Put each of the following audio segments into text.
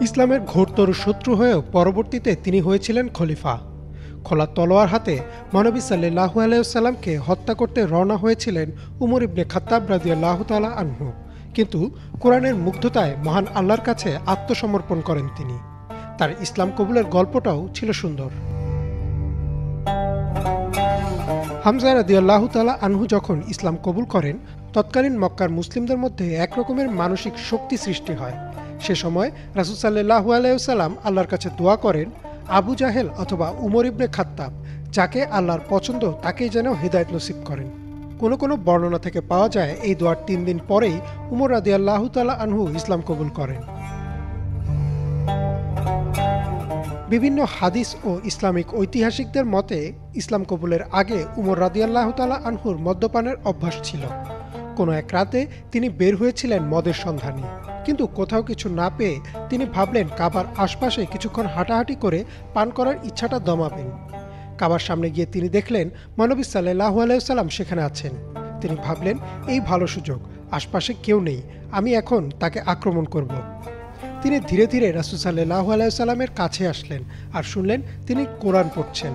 ইসলামের ঘোরতর শত্রু হয়েও পরবর্তীতে তিনি হয়েছিলেন খলিফা। খোলা তলোয়ার হাতে মহানবী সাল্লাল্লাহু আলাইহি ওয়াসাল্লামকে হত্যা করতে রওনা হয়েছিলেন উমর ইবনে খাত্তাব রাদিয়াল্লাহু তাআলা আনহু। কিন্তু কোরআনের মুগ্ধতায় মহান আল্লাহর কাছে আত্মসমর্পণ করেন তিনি। তার ইসলাম কবুলের গল্পটাও ছিল সুন্দর। হামজা রাদিয়াল্লাহু তাআলা আনহু যখন ইসলাম কবুল করেন, তৎকালীন মক্কার মুসলিমদের মধ্যে একরকমের মানসিক শক্তি সৃষ্টি হয়। সে সময় রাসূল সাল্লাল্লাহু আলাইহি ওয়াসাল্লাম আল্লাহর কাছে দোয়া করেন, আবু জাহেল অথবা উমর ইবনে খাত্তাব যাকে আল্লাহর পছন্দ তাকেই যেন হিদায়াত নসিব করেন। কোনো কোনো বর্ণনা থেকে পাওয়া যায় এই দোয়ার ৩ দিন পরেই উমর রাদিয়াল্লাহু তাআলা আনহু ইসলাম কবুল করেন। বিভিন্ন হাদিস ও ইসলামিক ঐতিহাসিকদের মতে ইসলাম কবুলের আগে উমর রাদিয়াল্লাহু তাআলা আনহুর মদ্যপানের অভ্যাস ছিল। কোনো এক রাতে তিনি বের হয়েছিলেন মদের সন্ধানে, কিন্তু কোথাও কিছু না পেয়ে তিনি ভাবলেন কাবার আশপাশে কিছুক্ষণ হাঁটাহাঁটি করে পান করার ইচ্ছাটা দমাবেন। কাবার সামনে গিয়ে তিনি দেখলেন মহানবী সাল্লাল্লাহু আলাইহি ওয়াসাল্লাম সেখানে আছেন। তিনি ভাবলেন, এই ভালো সুযোগ, আশপাশে কেউ নেই, আমি এখন তাকে আক্রমণ করব। তিনি ধীরে ধীরে রাসূল সাল্লাল্লাহু আলাইহি ওয়াসাল্লামের কাছে আসলেন আর শুনলেন তিনি কোরআন পড়ছেন।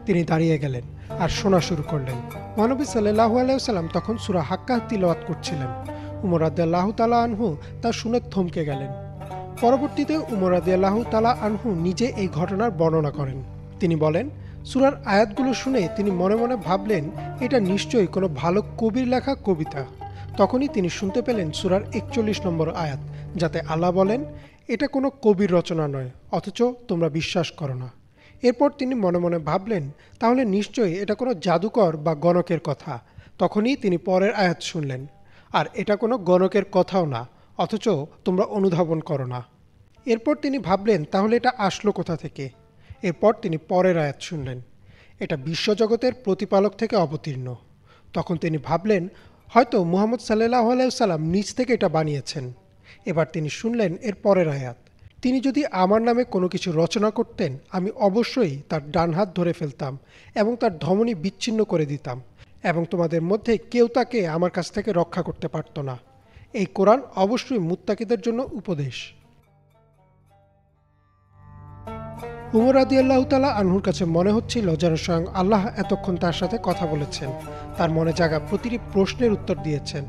তিনি দাঁড়িয়ে গেলেন আর শোনা শুরু করলেন। মহানবী সাল্লাল্লাহু আলাইহি ওয়াসাল্লাম তখন সূরা হাক্কাহ তিলাওয়াত করছিলেন। উমর রাদিয়াল্লাহু তাআলা আনহু তা শুনে থমকে গেলেন। পরবর্তীতে উমর রাদিয়াল্লাহু তাআলা আনহু নিজে এই ঘটনার বর্ণনা করেন। তিনি বলেন, সূরার আয়াতগুলো শুনে তিনি মনে মনে ভাবলেন এটা নিশ্চয়ই কোনো ভালো কবির লেখা কবিতা। তখনই তিনি শুনতে পেলেন সূরার ৪১ নম্বর আয়াত, যাতে আল্লাহ বলেন, এটা কোনো কবির রচনা নয়, অথচ তোমরা বিশ্বাস করো না। এরপর তিনি মনে মনে ভাবলেন তাহলে নিশ্চয়ই এটা কোনো জাদুকর বা গণকের কথা। তখনই তিনি পরের আয়াত শুনলেন, আর এটা কোনো গণকের কথাও না, অথচ তোমরা অনুধাবন করো না। এরপর তিনি ভাবলেন তাহলে এটা আসলো কোথা থেকে। এরপর তিনি পরের আয়াত শুনলেন, এটা বিশ্বজগতের প্রতিপালক থেকে অবতীর্ণ। তখন তিনি ভাবলেন হয়তো মুহাম্মদ সাল্লাল্লাহু আলাইহি ওয়াসাল্লাম নিজ থেকে এটা বানিয়েছেন। এবার তিনি শুনলেন এর পরের আয়াত, তিনি যদি আমার নামে কোনো কিছু রচনা করতেন আমি অবশ্যই তার ডান হাত ধরে ফেলতাম এবং তার ধমনী বিচ্ছিন্ন করে দিতাম, এবং তোমাদের মধ্যে কেউ তাকে আমার কাছ থেকে রক্ষা করতে পারত না। এই কোরআন অবশ্যই মুত্তাকিদের জন্য উপদেশ। উমর রাদিয়াল্লাহু তাআলা আনহুর কাছে মনে হচ্ছিল যেন স্বয়ং আল্লাহ এতক্ষণ তার সাথে কথা বলেছেন, তার মনে জাগা প্রতিটি প্রশ্নের উত্তর দিয়েছেন।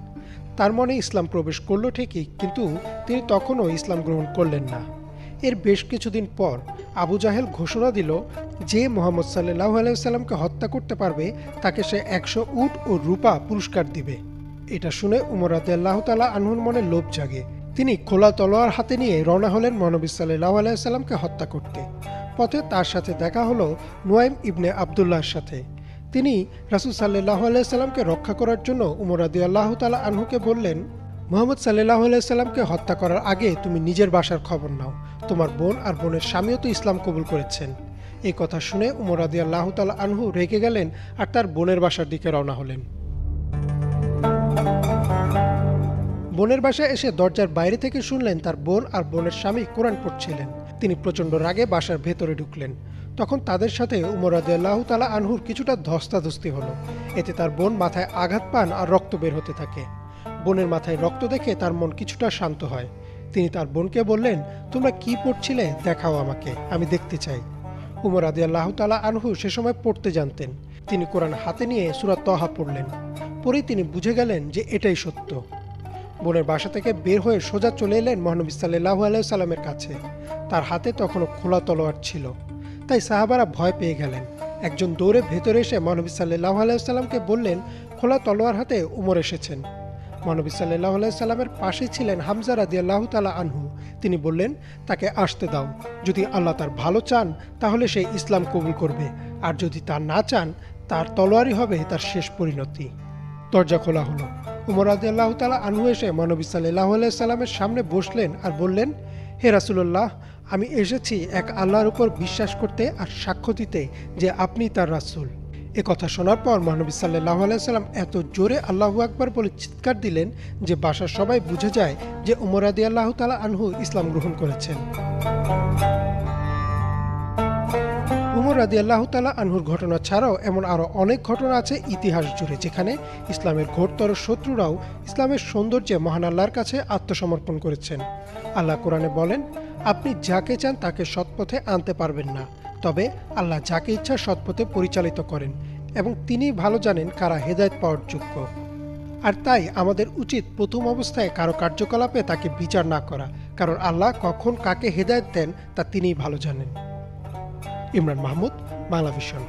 তার মনে ইসলাম প্রবেশ করলো ঠিকই, কিন্তু তিনি তখনও ইসলাম গ্রহণ করলেন না। এর বেশ কিছুদিন পর আবু জাহেল ঘোষণা দিল যে মুহাম্মদ সাল্লাল্লাহু আলাইহি ওয়াসাল্লামকে হত্যা করতে পারবে তাকে সে ১০০ উট ও রূপা পুরস্কার দিবে। এটা শুনে উমর রাদিয়াল্লাহু তাআলা আনহুর মনে লোভ জাগে। তিনি খোলা তলোয়ার হাতে নিয়ে রওনা হলেন মহানবী সাল্লাল্লাহু আলাইহি ওয়াসাল্লামকে হত্যা করতে। পথে তার সাথে দেখা হলো নুয়াইম ইবনে আবদুল্লাহর সাথে। তিনি রাসূল সাল্লাল্লাহু আলাইহি ওয়াসাল্লামকে রক্ষা করার জন্য উমর রাদিয়াল্লাহু তাআলা আনহুকে বললেন, মুহাম্মদ সাল্লাল্লাহু আলাইহি ওয়াসাল্লামকে হত্যা করার আগে তুমি নিজের বাসার খবর নাও, তোমার বোন আর বোনের স্বামীও তো ইসলাম কবুল করেছেন। এই কথা শুনে উমর রাদিয়াল্লাহু তাআলা আনহু রেগে গেলেন আর তার বোনের বাসার দিকে রওনা হলেন। বোনের বাসায় এসে দরজার বাইরে থেকে শুনলেন তার বোন আর বোনের স্বামী কোরআন পড়ছিলেন। তিনি প্রচণ্ড রাগে বাসার ভেতরে ঢুকলেন। তখন তাদের সাথে উমর রাদিয়াল্লাহু তাআলা আনহুর কিছুটা ধস্তাধস্তি হলো। এতে তার বোন মাথায় আঘাত পান আর রক্ত বের হতে থাকে। বোনের মাথায় রক্ত দেখে তার মন কিছুটা শান্ত হয়। তিনি তার বোনকে বললেন, তোমরা কি পড়ছিলে দেখাও আমাকে, আমি দেখতে চাই। উমর রাদিয়াল্লাহু তাআলা আনহু সে সময় পড়তে জানতেন। তিনি কোরআন হাতে নিয়ে সূরা তহা পড়লেন। পরেই তিনি বুঝে গেলেন যে এটাই সত্য। বোনের বাসা থেকে বের হয়ে সোজা চলে এলেন মহানবী সাল্লাল্লাহু আলাইহি ওয়াসাল্লামের কাছে। তার হাতে তখনও খোলা তলোয়ার ছিল, তাই সাহাবারা ভয় পেয়ে গেলেন। একজন দৌড়ে ভেতরে এসে মহানবী সাল্লাল্লাহু আলাইহি ওয়াসাল্লামকে বললেন খোলা তলোয়ার হাতে উমর এসেছেন। মহানবী সাল্লাল্লাহু আলাইহি ওয়াসাল্লামের পাশে ছিলেন হামজা রাদিয়াল্লাহু তাআলা আনহু। তিনি বললেন, তাকে আসতে দাও, যদি আল্লাহ তার ভালো চান তাহলে সে ইসলাম কবুল করবে, আর যদি তা না চান তার তলোয়ারই হবে তার শেষ পরিণতি। দরজা খোলা হলো। উমর রাদিয়াল্লাহু তাআলা আনহু এসে মহানবী সাল্লাল্লাহু আলাইহি ওয়াসাল্লামের সামনে বসলেন আর বললেন, হে রাসূলুল্লাহ, আমি এসেছি এক আল্লাহর উপর বিশ্বাস করতে আর সাক্ষ্য দিতে যে আপনি তার রাসূল। এ কথা শোনার পর মহানবী সাল্লাল্লাহু আলাইহি ওয়াসাল্লাম এত জোরে আল্লাহু আকবার বলে চিৎকার দিলেন যে বাসার সবাই বুঝে যায় যে উমর রাদিয়াল্লাহু তাআলা আনহু ইসলাম গ্রহণ করেছেন। উমর রাদিয়াল্লাহু তাআলা আনহুর ঘটনা ছাড়াও এমন আরও অনেক ঘটনা আছে ইতিহাস জুড়ে, যেখানে ইসলামের ঘোরতর শত্রুরাও ইসলামের সৌন্দর্যে মহান আল্লাহর কাছে আত্মসমর্পণ করেছেন। আল্লাহ কোরআনে বলেন, আপনি যাকে চান তাকে সৎপথে আনতে পারবেন না, তবে আল্লাহ যাকে ইচ্ছা সৎপথে পরিচালিত করেন এবং তিনিই ভালো জানেন কারা হেদায়েত পাওয়ার যোগ্য। আর তাই আমাদের উচিত প্রথম অবস্থায় কারো কার্যকলাপে তাকে বিচার না করা, কারণ আল্লাহ কখন কাকে হেদায়েত দেন তা তিনিই ভালো জানেন। ইমরান মাহমুদ, বাংলা ভিশন।